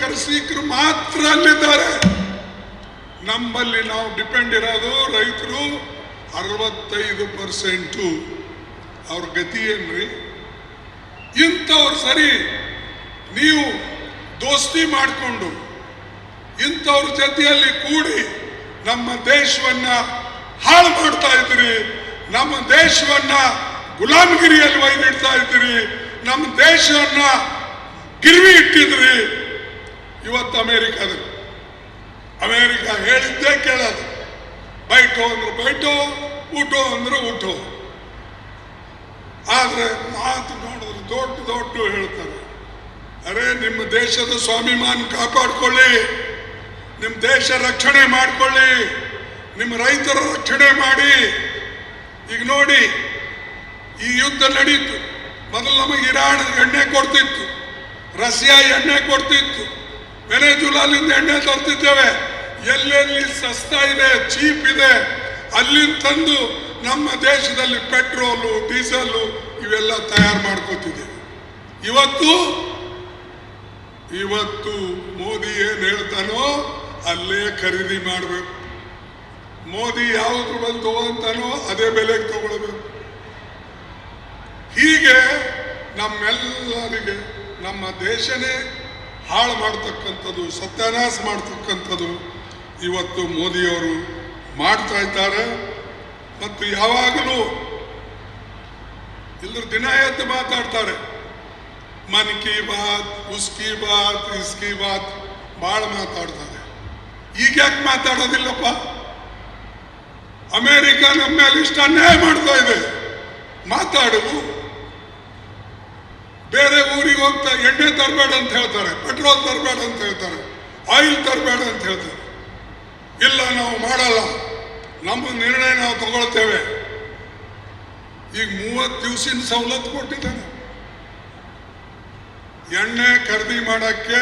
ಕೃಷಿಕರು ಮಾತ್ರ ಅಲ್ಲಿದ್ದಾರೆ. ನಮ್ಮಲ್ಲಿ ನಾವು ಡಿಪೆಂಡ್ ಇರೋದು ರೈತರು 65%. ಅವ್ರ ಗತಿ ಏನ್ರಿ? ಇಂಥವ್ರು ಸರಿ, ನೀವು ದೋಸ್ತಿ ಮಾಡಿಕೊಂಡು ಇಂಥವ್ರ ಜೊತೆಯಲ್ಲಿ ಕೂಡಿ ನಮ್ಮ ದೇಶವನ್ನ ಹಾಳು ಮಾಡ್ತಾ ಇದ್ದೀರಿ. ನಮ್ಮ ದೇಶವನ್ನ ಗುಲಾಮಗಿರಿಯಲ್ಲಿ ಒಯ್ದಿಡ್ತಾ ಇದ್ದೀರಿ. ನಮ್ಮ ದೇಶವನ್ನ ಗಿರ್ವಿ ಇಟ್ಟಿದ್ರಿ. ಇವತ್ತು ಅಮೇರಿಕ ಹೇಳಿದ್ದೇ ಕೇಳೋದು. ಬೈಟೋ ಅಂದ್ರೆ ಬೈಟೋ, ಊಟೋ ಅಂದ್ರೆ ಊಟೋ. ಆದ್ರೆ ಮಾತು ನೋಡಿದ್ರೆ ದೊಡ್ಡ ಹೇಳ್ತಾರೆ. ಅರೆ, ನಿಮ್ಮ ದೇಶದ ಸ್ವಾಭಿಮಾನ ಕಾಪಾಡ್ಕೊಳ್ಳಿ, ನಿಮ್ಮ ದೇಶ ರಕ್ಷಣೆ ಮಾಡ್ಕೊಳ್ಳಿ, ನಿಮ್ಮ ರೈತರ ರಕ್ಷಣೆ ಮಾಡಿ. ಈಗ ನೋಡಿ, ಈ ಯುದ್ಧ ನಡೀತು. ಮೊದಲು ನಮಗೆ ಇರಾನ್ ಎಣ್ಣೆ ಕೊಡ್ತಿತ್ತು, ರಷ್ಯಾ ಎಣ್ಣೆ ಕೊಡ್ತಿತ್ತು, ವೆನೆಜುಲಾಲಿಂದ ಎಣ್ಣೆ ತರ್ತಿದ್ದೇವೆ. ಎಲ್ಲೆಲ್ಲಿ ಸಸ್ತಾ ಇದೆ, ಚೀಪ್ ಇದೆ, ಅಲ್ಲಿಂದ ತಂದು ನಮ್ಮ ದೇಶದಲ್ಲಿ ಪೆಟ್ರೋಲು, ಡೀಸೆಲ್ ಇವೆಲ್ಲ ತಯಾರು ಮಾಡ್ಕೋತಿದ್ದೇವೆ. ಇವತ್ತು ಮೋದಿ ಏನ್ ಹೇಳ್ತಾನೋ ಅಲ್ಲೇ ಖರೀದಿ ಮಾಡಬೇಕು. ಮೋದಿ ಯಾವ್ದ್ರ ಬಂದು ತಗೋಂತಾನೋ ಅದೇ ಬೆಲೆಗೆ ತಗೊಳ್ಬೇಕು. ಹೀಗೆ ನಮ್ಮೆಲ್ಲರಿಗೆ ನಮ್ಮ ದೇಶನೇ ಹಾಳು ಮಾಡ್ತಕ್ಕಂಥದ್ದು, ಸತ್ಯಾನಾಶ ಮಾಡ್ತಕ್ಕಂಥದ್ದು ಇವತ್ತು ಮೋದಿಯವರು ಮಾಡ್ತಾ ಇದ್ದಾರೆ. ಮತ್ತು ಯಾವಾಗಲೂ ಇಲ್ಲರ ದಿನ ಎದ್ದು ಮಾತಾಡ್ತಾರೆ. ಮನ್ ಕಿ ಬಾತ್, ಉಸ್ಕಿ ಬಾತ್, ಇಸ್ಕಿ ಬಾತ್ ಭಾಳ ಮಾತಾಡ್ತಾರೆ. ಈಗ ಯಾಕೆ ಮಾತಾಡೋದಿಲ್ಲಪ್ಪ? ಅಮೇರಿಕ ನಮ್ಮ ಮೇಲೆ ಇಷ್ಟ ಅನ್ಯಾಯ ಮಾಡ್ತಾ ಇದೆ. ಮಾತಾಡು. ಬೇರೆ ಊರಿಗೆ ಹೋಗ್ತಾ ಎಣ್ಣೆ ತರಬೇಡ ಅಂತ ಹೇಳ್ತಾರೆ, ಪೆಟ್ರೋಲ್ ತರಬೇಡ ಅಂತ ಹೇಳ್ತಾರೆ, ಆಯಿಲ್ ತರಬೇಡ ಅಂತ ಹೇಳ್ತಾರೆ. ಇಲ್ಲ, ನಾವು ಮಾಡಲ್ಲ, ನಮ್ಮ ನಿರ್ಣಯ ನಾವು ತಗೊಳ್ತೇವೆ. ಈಗ 30 ದಿವಸಿನ ಸವಲತ್ತು ಕೊಟ್ಟಿದ್ದಾನೆ. ಎಣ್ಣೆ ಖರೀದಿ ಮಾಡಕ್ಕೆ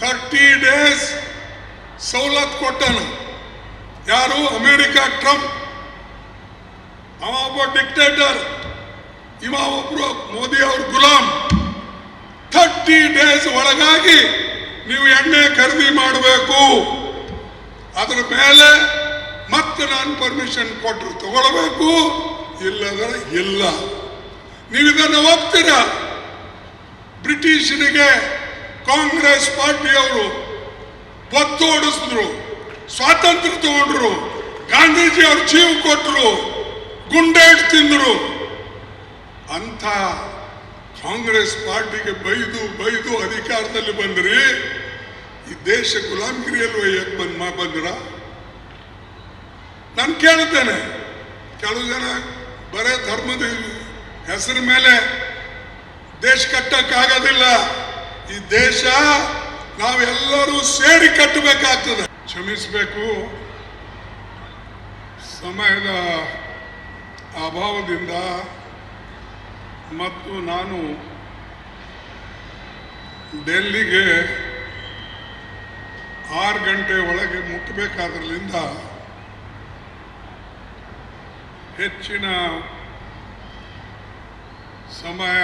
30 ಡೇಸ್ ಸವಲತ್ತು ಕೊಟ್ಟನು. ಯಾರು? America Trump. ಅವ ಒಬ್ಬ ಡಿಕ್ಟೇಟರ್, ಇವ ಒಬ್ರು ಮೋದಿ ಅವ್ರ ಗುಲಾಮ್. 30 ಡೇಸ್ ಒಳಗಾಗಿ ನೀವು ಎಣ್ಣೆ ಖರೀದಿ ಮಾಡಬೇಕು. ಅದ್ರ ಮೇಲೆ ಮತ್ತೆ ನಾನು ಪರ್ಮಿಷನ್ ಕೊಟ್ಟರು ತಗೊಳ್ಬೇಕು, ಇಲ್ಲದ್ರೆ ಇಲ್ಲ. ನೀವು ಇದನ್ನು ಒಪ್ತೀರಾ? ಬ್ರಿಟಿಷರಿಗೆ ಕಾಂಗ್ರೆಸ್ ಪಾರ್ಟಿಯವರು ಒತ್ತೋಡಿಸಿದ್ರು, ಸ್ವಾತಂತ್ರ್ಯ ತಗೊಂಡ್ರು, ಗಾಂಧೀಜಿ ಅವ್ರ ಜೀವ ಕೊಟ್ಟರು, ಗುಂಡೇಟ್ ತಿಂದ್ರು. ಅಂತ ಕಾಂಗ್ರೆಸ್ ಪಾರ್ಟಿಗೆ ಬೈದು ಅಧಿಕಾರದಲ್ಲಿ ಬಂದ್ರಿ. ಈ ದೇಶ ಗುಲಾಮಗಿರಿಯಲ್ಲಿ ಒಯ್ಯಕ್ಕೆ ಬಂದ್ರ? ನಾನು ಕೇಳುತ್ತೇನೆ, ಕೆಲವು ಜನ ಬರೇ ಧರ್ಮದ ಹೆಸರ ಮೇಲೆ ದೇಶ ಕಟ್ಟಕ್ಕಾಗೋದಿಲ್ಲ. ಈ ದೇಶ ನಾವೆಲ್ಲರೂ ಸೇರಿ ಕಟ್ಟಬೇಕಾಗ್ತದೆ. ಕ್ಷಮಿಸಬೇಕು, ಸಮಯದ ಅಭಾವದಿಂದ ಮತ್ತು ನಾನು ಡೆಲ್ಲಿಗೆ 6 ಗಂಟೆ ಒಳಗೆ ಮುಟ್ಟಬೇಕಾದ್ರಲಿಂದ ಹೆಚ್ಚಿನ ಸಮಯ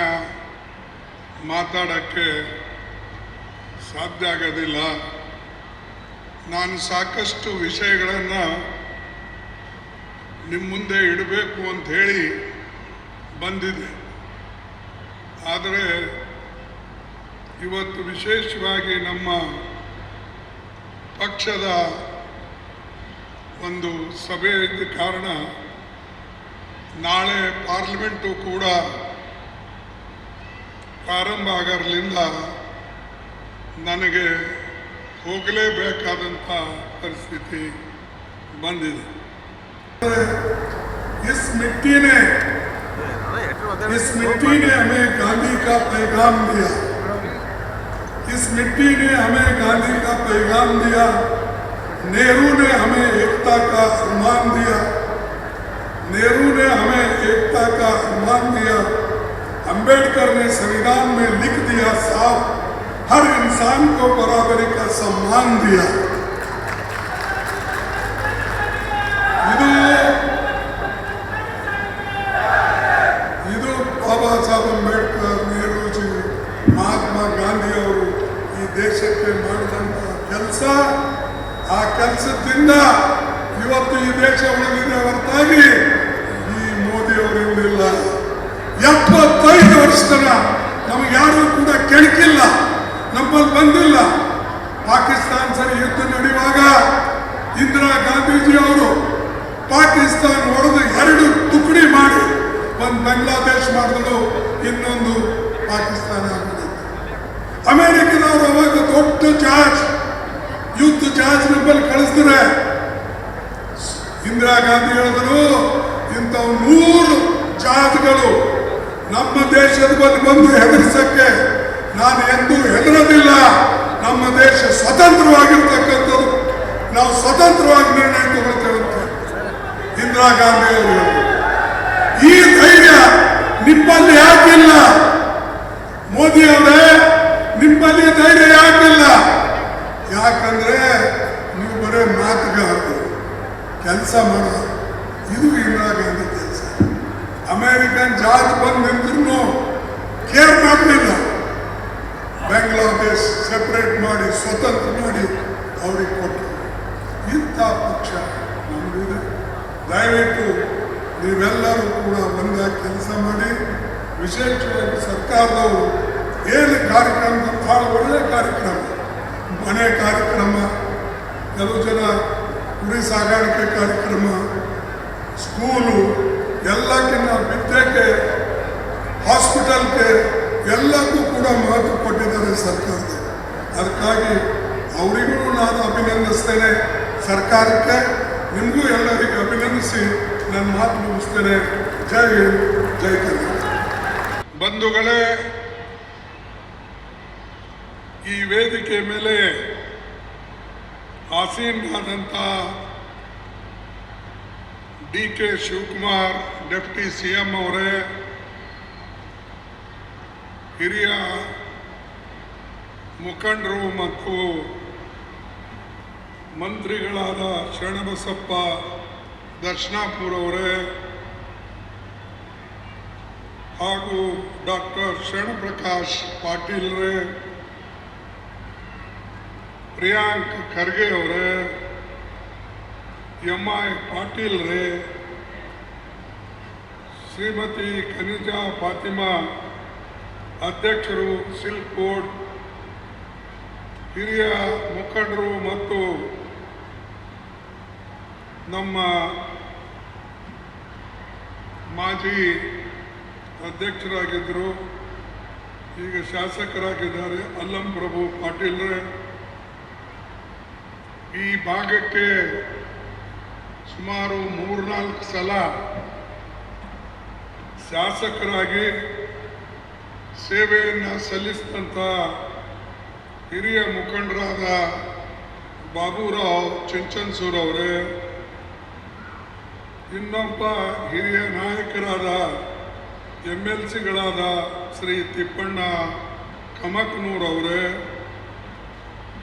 ಮಾತಾಡೋಕ್ಕೆ ಸಾಧ್ಯ ಆಗೋದಿಲ್ಲ. ನಾನು ಸಾಕಷ್ಟು ವಿಷಯಗಳನ್ನು ನಿಮ್ಮ ಮುಂದೆ ಇಡಬೇಕು ಅಂತ ಹೇಳಿ ಬಂದಿದೆ. ಆದರೆ ಇವತ್ತು ವಿಶೇಷವಾಗಿ ನಮ್ಮ ಪಕ್ಷದ ಒಂದು ಸಭೆ ಇದ್ದ ಕಾರಣ ನಾಳೆ ಪಾರ್ಲಿಮೆಂಟು ಕೂಡ ಪ್ರಾರಂಭ ಆಗೋದ್ರಿಂದ ನನಗೆ ಹೋಗಲೇಬೇಕಾದಂಥ ಪರಿಸ್ಥಿತಿ ಬಂದಿದೆ. इस मिट्टी ने हमें गांधी का पैगाम दिया. इस मिट्टी ने हमें गांधी का पैगाम दिया. नेहरू ने हमें एकता का सम्मान दिया. नेहरू ने हमें एकता का सम्मान दिया. अंबेडकर ने संविधान में लिख दिया साफ, हर इंसान को बराबरी का सम्मान दिया. ಇದು ಬಾಬಾ ಸಾಹೇಬ್ ಅಂಬೇಡ್ಕರ್, ನೆಹರೂಜಿ, ಮಹಾತ್ಮ ಗಾಂಧಿ ಅವರು ದೇಶಕ್ಕೆ ಮಾಡಿದಂಥ ಕೆಲಸ, ಆ ಕೆಲಸದಿಂದ ಇವತ್ತು ಈ ದೇಶ ಉಳಿದಿದೆ ಹೊರತಾಗಿ ಈ ಮೋದಿಯವರಿಂದಿಲ್ಲ. 75 ವರ್ಷ ತನ ನಮಗೆ ಯಾರು ಕೂಡ ಕೆಣಕಿಲ್ಲ, ನಮ್ಮಲ್ಲಿ ಬಂದಿಲ್ಲ. ಪಾಕಿಸ್ತಾನ ಸರಿ ಯುದ್ಧ ನಡೆಯುವಾಗ ಇಂದಿರಾ ಗಾಂಧೀಜಿ ಅವರು ಪಾಕಿಸ್ತಾನ ಹೊಡೆದು 2 ತುಕಡಿ ಮಾಡಿ ಒಂದು ಬಾಂಗ್ಲಾದೇಶ ಮಾಡಿದ್ರು, ಇನ್ನೊಂದು ಪಾಕಿಸ್ತಾನ ಆಗಿದೆ. ಅಮೆರಿಕದವರು ಅವಾಗ ದೊಡ್ಡ ಜಹಾಜ್, ಯುದ್ಧ ಜಹಾಜ್ ನಮ್ಮಲ್ಲಿ ಕಳಿಸಿದ್ರೆ ಇಂದಿರಾ ಗಾಂಧಿ ಹೇಳಿದ್ರು, ಇಂಥವು 100 ಜಹಾಜ್ಗಳು ನಮ್ಮ ದೇಶದ ಬಗ್ಗೆ ಬಂದು ಹೆದರಿಸಕ್ಕೆ ನಾನು ಎಂದೂ ಹೆದರೋದಿಲ್ಲ. ನಮ್ಮ ದೇಶ ಸ್ವತಂತ್ರವಾಗಿರ್ತಕ್ಕಂಥದ್ದು, ನಾವು ಸ್ವತಂತ್ರವಾಗಿ ನಿರ್ಣಯ ತಗೊಳ್ತೇವೆ ಅಂತ ಇಂದಿರಾ ಗಾಂಧಿ ಅವರು. ಈ ಧೈರ್ಯ ನಿಮ್ಮಲ್ಲಿ ಯಾಕಿಲ್ಲ? ಮೋದಿ ಅವರೇ, ನಿಮ್ಮಲ್ಲಿ ಧೈರ್ಯ ಯಾಕಿಲ್ಲ? ಯಾಕಂದ್ರೆ ನೀವು ಬರೇ ಮಾತುಗಾರರು, ಕೆಲಸ ಮಾಡೋದು. ಇದು ಇಂದಿರಾ ಗಾಂಧಿ ಕೆಲಸ. ಅಮೆರಿಕನ್ ಜಹಾಜ್ ಬಂದು ನಿಂತ್ರು ಕೇರ್ ಮಾಡಲಿಲ್ಲ. ಬಾಂಗ್ಲಾದೇಶ್ ಸೆಪರೇಟ್ ಮಾಡಿ ಸ್ವತಂತ್ರ ಮಾಡಿ ಅವ್ರಿಗೆ ಕೊಟ್ಟರು. ಇಂಥ ಪಕ್ಷ ನಮಗಿದೆ. ದಯವಿಟ್ಟು ನೀವೆಲ್ಲರೂ ಕೂಡ ಒಂದಾಗಿ ಕೆಲಸ ಮಾಡಿ. ವಿಶೇಷವಾಗಿ ಸರ್ಕಾರದವರು ಏನು ಕಾರ್ಯಕ್ರಮ, ಬಹಳ ಒಳ್ಳೆ ಕಾರ್ಯಕ್ರಮ, ಮನೆ ಕಾರ್ಯಕ್ರಮ, ಕೆಲವು ಜನ ಕುರಿ ಸಾಗಾಣಿಕೆ ಕಾರ್ಯಕ್ರಮ, ಸ್ಕೂಲು, ಎಲ್ಲಕ್ಕಿಂತ ವಿದ್ಯೆಗೆ, ಹಾಸ್ಪಿಟಲ್ಗೆ ಎಲ್ಲಕ್ಕೂ ಕೂಡ ಮಹತ್ವ ಕೊಟ್ಟಿದ್ದಾರೆ ಸರ್ಕಾರದವರು. ಅದಕ್ಕಾಗಿ ಅವರಿಗೂ ನಾನು ಅಭಿನಂದಿಸ್ತೇನೆ. ಸರ್ಕಾರಕ್ಕೆ, ನಿಮಗೂ ಎಲ್ಲರಿಗೂ ಅಭಿನಂದಿಸಿ ನನ್ನ ಮಾತು ಮುಗಿಸ್ತೇನೆ. ಜೈ ಹಿಂದ್, ಜೈ ಕರ್ನಾಟಕ. ಬಂಧುಗಳೇ, ಈ ವೇದಿಕೆ ಮೇಲೆ ಆಸೀನರಾದಂಥ DK ಶಿವಕುಮಾರ್ ಡೆಪ್ಟಿ CM ಅವರೇ, ಹಿರಿಯ ಮುಖಂಡರು ಮತ್ತು ಮಂತ್ರಿಗಳಾದ ಶರಣಬಸಪ್ಪ ದರ್ಶನಾಪುರ ಅವರೇ ಹಾಗೂ ಡಾಕ್ಟರ್ ಶರಣಪ್ರಕಾಶ್ ಪಾಟೀಲ್ರೇ, ಪ್ರಿಯಾಂಕ್ ಖರ್ಗೆ ಅವರೇ, MI ಪಾಟೀಲ್ರೇ, ಶ್ರೀಮತಿ ಖನಿಜಾ ಫಾತಿಮಾ ಅಧ್ಯಕ್ಷರು ಸಿಲ್ಕ್ ಬೋರ್ಡ್, ಹಿರಿಯ ಮುಖಂಡರು ಮತ್ತು ನಮ್ಮ ಮಾಜಿ ಅಧ್ಯಕ್ಷರಾಗಿದ್ದರು, ಈಗ ಶಾಸಕರಾಗಿದ್ದಾರೆ ಅಲ್ಲಂ ಪ್ರಭು ಪಾಟೀಲ್ರೇ, ಈ ಭಾಗಕ್ಕೆ ಸುಮಾರು 3-4 ಸಲ ಶಾಸಕರಾಗಿ ಸೇವೆಯನ್ನು ಸಲ್ಲಿಸಿದಂಥ ಹಿರಿಯ ಮುಖಂಡರಾದ ಬಾಬುರಾವ್ ಚಿಂಚನ್ಸೂರ್ ಅವರೇ, ಇನ್ನೊಬ್ಬ ಹಿರಿಯ ನಾಯಕರಾದ MLCಗಳಾದ ಶ್ರೀ ತಿಪ್ಪಣ್ಣ ಕಮಕ್ನೂರ್ ಅವರೇ,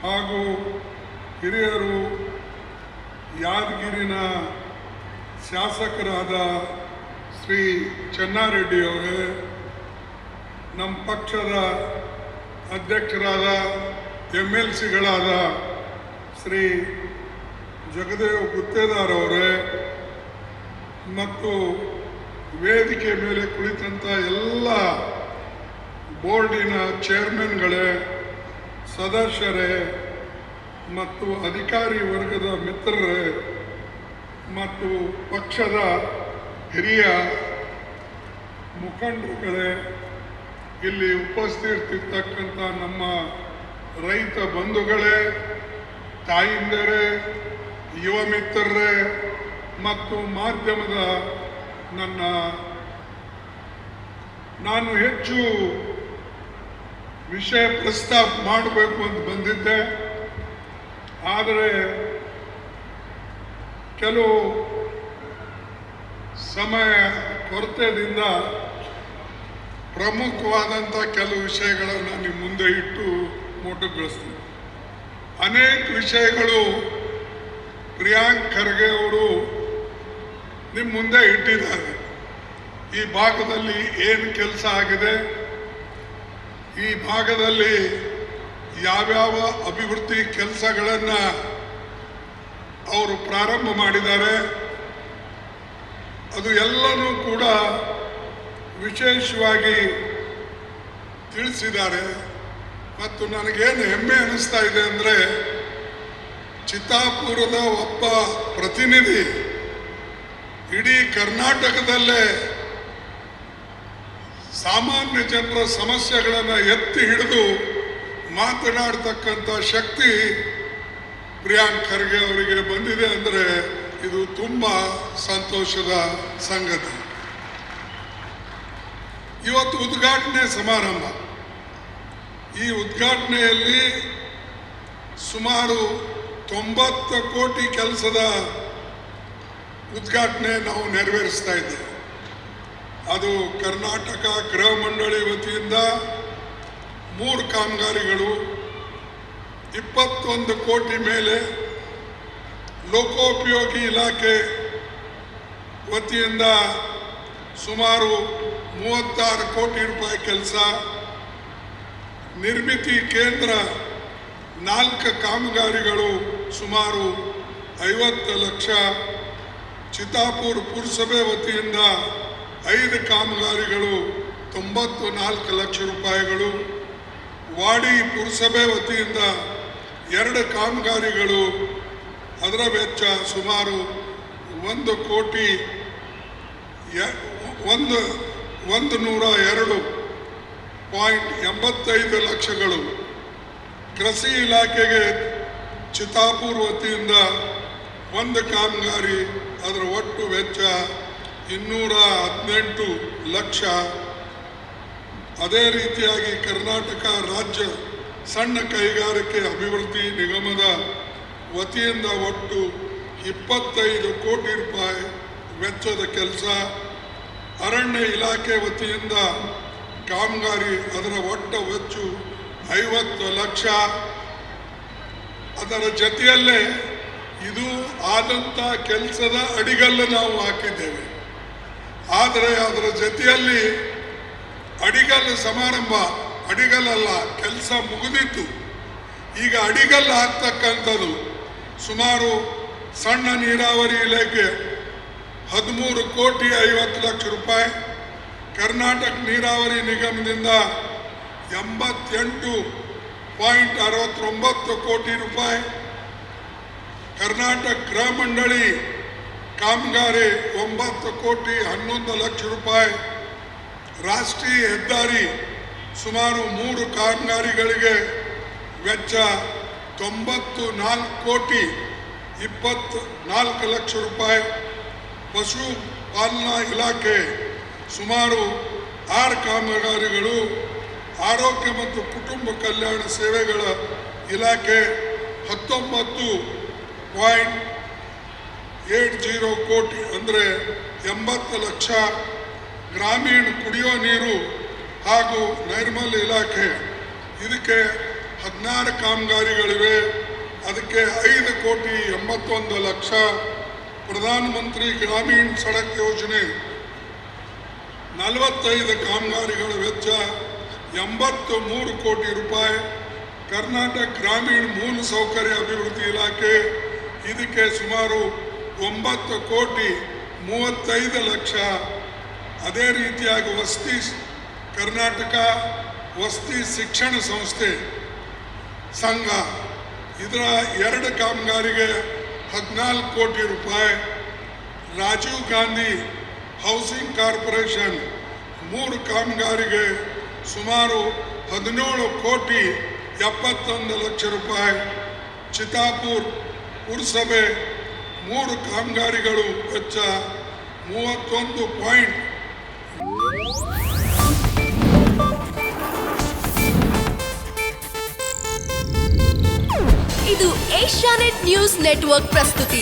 ಹಾಗೂ ಹಿರಿಯರು ಯಾದಗಿರಿನ ಶಾಸಕರಾದ ಶ್ರೀ ಚೆನ್ನಾರೆಡ್ಡಿ ಅವರೇ, ನಮ್ಮ ಪಕ್ಷದ ಅಧ್ಯಕ್ಷರಾದ MLCಗಳಾದ ಶ್ರೀ ಜಗದೇವ್ ಗುತ್ತೇದಾರ್ ಅವರೇ, ಮತ್ತು ವೇದಿಕೆ ಮೇಲೆ ಕುಳಿತಂಥ ಎಲ್ಲ ಬೋರ್ಡಿನ ಚೇರ್ಮನ್ಗಳೇ, ಸದಸ್ಯರೇ ಮತ್ತು ಅಧಿಕಾರಿ ವರ್ಗದ ಮಿತ್ರರೇ ಮತ್ತು ಪಕ್ಷದ ಹಿರಿಯ ಮುಖಂಡರುಗಳೇ, ಇಲ್ಲಿ ಉಪಸ್ಥಿತಿರ್ತಕ್ಕಂಥ ನಮ್ಮ ರೈತ ಬಂಧುಗಳೇ, ತಾಯಿಂದರೇ, ಯುವ ಮಿತ್ರರೇ ಮತ್ತು ಮಾಧ್ಯಮದ ನಾನು ಹೆಚ್ಚು ವಿಷಯ ಪ್ರಸ್ತಾಪ ಮಾಡಬೇಕು ಅಂತ ಬಂದಿದ್ದೆ. ಆದರೆ ಕೆಲವು ಸಮಯ ಕೊರತೆಯಿಂದ ಪ್ರಮುಖವಾದಂಥ ಕೆಲವು ವಿಷಯಗಳನ್ನು ನಿಮ್ಮ ಮುಂದೆ ಇಟ್ಟು ಮೊಟಕುಗೊಳಿಸ್ತೀನಿ. ಅನೇಕ ವಿಷಯಗಳು ಪ್ರಿಯಾಂಕ್ ಖರ್ಗೆ ಅವರು ನಿಮ್ಮ ಮುಂದೆ ಇಟ್ಟಿದ್ದಾರೆ. ಈ ಭಾಗದಲ್ಲಿ ಏನು ಕೆಲಸ ಆಗಿದೆ, ಈ ಭಾಗದಲ್ಲಿ ಯಾವ್ಯಾವ ಅಭಿವೃದ್ಧಿ ಕೆಲಸಗಳನ್ನು ಅವರು ಪ್ರಾರಂಭ ಮಾಡಿದ್ದಾರೆ ಅದು ಎಲ್ಲನೂ ಕೂಡ ವಿಶೇಷವಾಗಿ ತಿಳಿಸಿದ್ದಾರೆ. ಮತ್ತು ನನಗೇನು ಹೆಮ್ಮೆ ಅನ್ನಿಸ್ತಾ ಇದೆ ಅಂದರೆ ಚಿತ್ತಾಪುರದ ಒಬ್ಬ ಪ್ರತಿನಿಧಿ ಇಡೀ ಕರ್ನಾಟಕದಲ್ಲೇ ಸಾಮಾನ್ಯ ಜನರ ಸಮಸ್ಯೆಗಳನ್ನು ಎತ್ತಿ ಹಿಡಿದು ಮಾತನಾಡ್ತಕ್ಕಂಥ ಶಕ್ತಿ ಪ್ರಿಯಾಂಕ್ ಖರ್ಗೆ ಅವರಿಗೆ ಬಂದಿದೆ ಅಂದರೆ ಇದು ತುಂಬ ಸಂತೋಷದ ಸಂಗತಿ. ಇವತ್ತು ಉದ್ಘಾಟನೆ ಸಮಾರಂಭ. ಈ ಉದ್ಘಾಟನೆಯಲ್ಲಿ ಸುಮಾರು 90 ಕೋಟಿ ಕೆಲಸದ ಉದ್ಘಾಟನೆ ನಾವು ನೆರವೇರಿಸ್ತಾ ಇದ್ದೇವೆ. ಅದು ಕರ್ನಾಟಕ ಗೃಹ ಮಂಡಳಿ ವತಿಯಿಂದ 3 ಕಾಮಗಾರಿಗಳು, 21 ಕೋಟಿ ಮೇಲೆ ಲೋಕೋಪಯೋಗಿ ಇಲಾಖೆ ವತಿಯಿಂದ ಸುಮಾರು 36 ಕೋಟಿ ರೂಪಾಯಿ ಕೆಲಸ, ನಿರ್ಮಿತಿ ಕೇಂದ್ರ 4 ಕಾಮಗಾರಿಗಳು ಸುಮಾರು 50 ಲಕ್ಷ, ಚಿತ್ತಾಪುರ ಪುರಸಭೆ ವತಿಯಿಂದ 5 ಕಾಮಗಾರಿಗಳು 94 ಲಕ್ಷ ರೂಪಾಯಿಗಳು, ವಾಡಿ ಪುರಸಭೆ ವತಿಯಿಂದ 2 ಕಾಮಗಾರಿಗಳು ಅದರ ವೆಚ್ಚ ಸುಮಾರು 102.85 ಲಕ್ಷಗಳು, ಕೃಷಿ ಇಲಾಖೆಗೆ ಚಿತ್ತಾಪುರ ವತಿಯಿಂದ 1 ಕಾಮಗಾರಿ ಅದರ ಒಟ್ಟು ವೆಚ್ಚ 218 ಲಕ್ಷ. ಅದೇ ರೀತಿಯಾಗಿ ಕರ್ನಾಟಕ ರಾಜ್ಯ ಸಣ್ಣ ಕೈಗಾರಿಕೆ ಅಭಿವೃದ್ಧಿ ನಿಗಮದ ವತಿಯಿಂದ ಒಟ್ಟು 25 ಕೋಟಿ ರೂಪಾಯಿ ವೆಚ್ಚದ ಕೆಲಸ, ಅರಣ್ಯ ಇಲಾಖೆ ವತಿಯಿಂದ ಕಾಮಗಾರಿ ಅದರ ಒಟ್ಟು ವೆಚ್ಚ 50 ಲಕ್ಷ. ಅದರ ಜೊತೆಯಲ್ಲೇ ಇದು ಆದಂಥ ಕೆಲಸದ ಅಡಿಗಲ್ಲು ನಾವು ಹಾಕಿದ್ದೇವೆ. ಆದರೆ ಅದರ ಜೊತೆಯಲ್ಲಿ ಅಡಿಗಲ್ಲು ಸಮಾರಂಭ, ಅಡಿಗಲ್ಲಲ್ಲ, ಕೆಲಸ ಮುಗಿದಿತ್ತು. ಈಗ ಅಡಿಗಲ್ಲು ಹಾಕ್ತಕ್ಕಂಥದ್ದು ಸುಮಾರು ಸಣ್ಣ ನೀರಾವರಿ ಇಲಾಖೆ 13 ಕೋಟಿ 50 ಲಕ್ಷ ರೂಪಾಯಿ, ಕರ್ನಾಟಕ ನೀರಾವರಿ ನಿಗಮದಿಂದ 88.69 ಕೋಟಿ ರೂಪಾಯಿ, ಕರ್ನಾಟಕ ಗೃಹ ಮಂಡಳಿ ಕಾಮಗಾರಿ 9 ಕೋಟಿ 11 ಲಕ್ಷ ರೂಪಾಯಿ, ರಾಷ್ಟ್ರೀಯ ಹೆದ್ದಾರಿ ಸುಮಾರು 3 ಕಾಮಗಾರಿಗಳಿಗೆ ವೆಚ್ಚ 94 ಕೋಟಿ 24 ಲಕ್ಷ ರೂಪಾಯಿ, ಪಶು ಪಾಲನಾ ಇಲಾಖೆ ಸುಮಾರು 6 ಕಾಮಗಾರಿಗಳು, ಆರೋಗ್ಯ ಮತ್ತು ಕುಟುಂಬ ಕಲ್ಯಾಣ ಸೇವೆಗಳ ಇಲಾಖೆ 19.80 ಕೋಟಿ ಅಂದರೆ 80 ಲಕ್ಷ, ಗ್ರಾಮೀಣ ಕುಡಿಯೋ ನೀರು ಹಾಗೂ ನೈರ್ಮಲ್ಯ ಇಲಾಖೆ ಇದಕ್ಕೆ 16 ಕಾಮಗಾರಿಗಳಿವೆ, ಅದಕ್ಕೆ 5 ಕೋಟಿ 81 ಲಕ್ಷ, ಪ್ರಧಾನ ಮಂತ್ರಿ ಗ್ರಾಮೀಣ ಸಡಕ್ ಯೋಜನೆ 45 ಕಾಮಗಾರಿಗಳ ವೆಚ್ಚ 83 ಕೋಟಿ ರೂಪಾಯಿ, ಕರ್ನಾಟಕ ಗ್ರಾಮೀಣ ಮೂಲ ಸೌಕರ್ಯ ಅಭಿವೃದ್ಧಿ ಇಲಾಖೆ ಇದಕ್ಕೆ ಸುಮಾರು 9 ಕೋಟಿ 35 ಲಕ್ಷ. ಅದೇ ರೀತಿಯಾಗಿ ಕರ್ನಾಟಕ ವಸತಿ ಶಿಕ್ಷಣ ಸಂಸ್ಥೆ ಸಂಘ ಇದರ 2 ಕಾಮಗಾರಿಗೆ 14 ಕೋಟಿ ರೂಪಾಯಿ, ರಾಜೀವ್ ಗಾಂಧಿ ಹೌಸಿಂಗ್ ಕಾರ್ಪೊರೇಷನ್ 3 ಕಾಮಗಾರಿಗೆ ಸುಮಾರು 17 ಕೋಟಿ 71 ಲಕ್ಷ ರೂಪಾಯಿ, ಚಿತ್ತಾಪುರ ಪುರಸಭೆ 3 ಕಾಮಗಾರಿಗಳು ವೆಚ್ಚ 31. ಇದು ಏಷ್ಯಾನೆಟ್ ನ್ಯೂಸ್ ನೆಟ್ವರ್ಕ್ ಪ್ರಸ್ತುತಿ.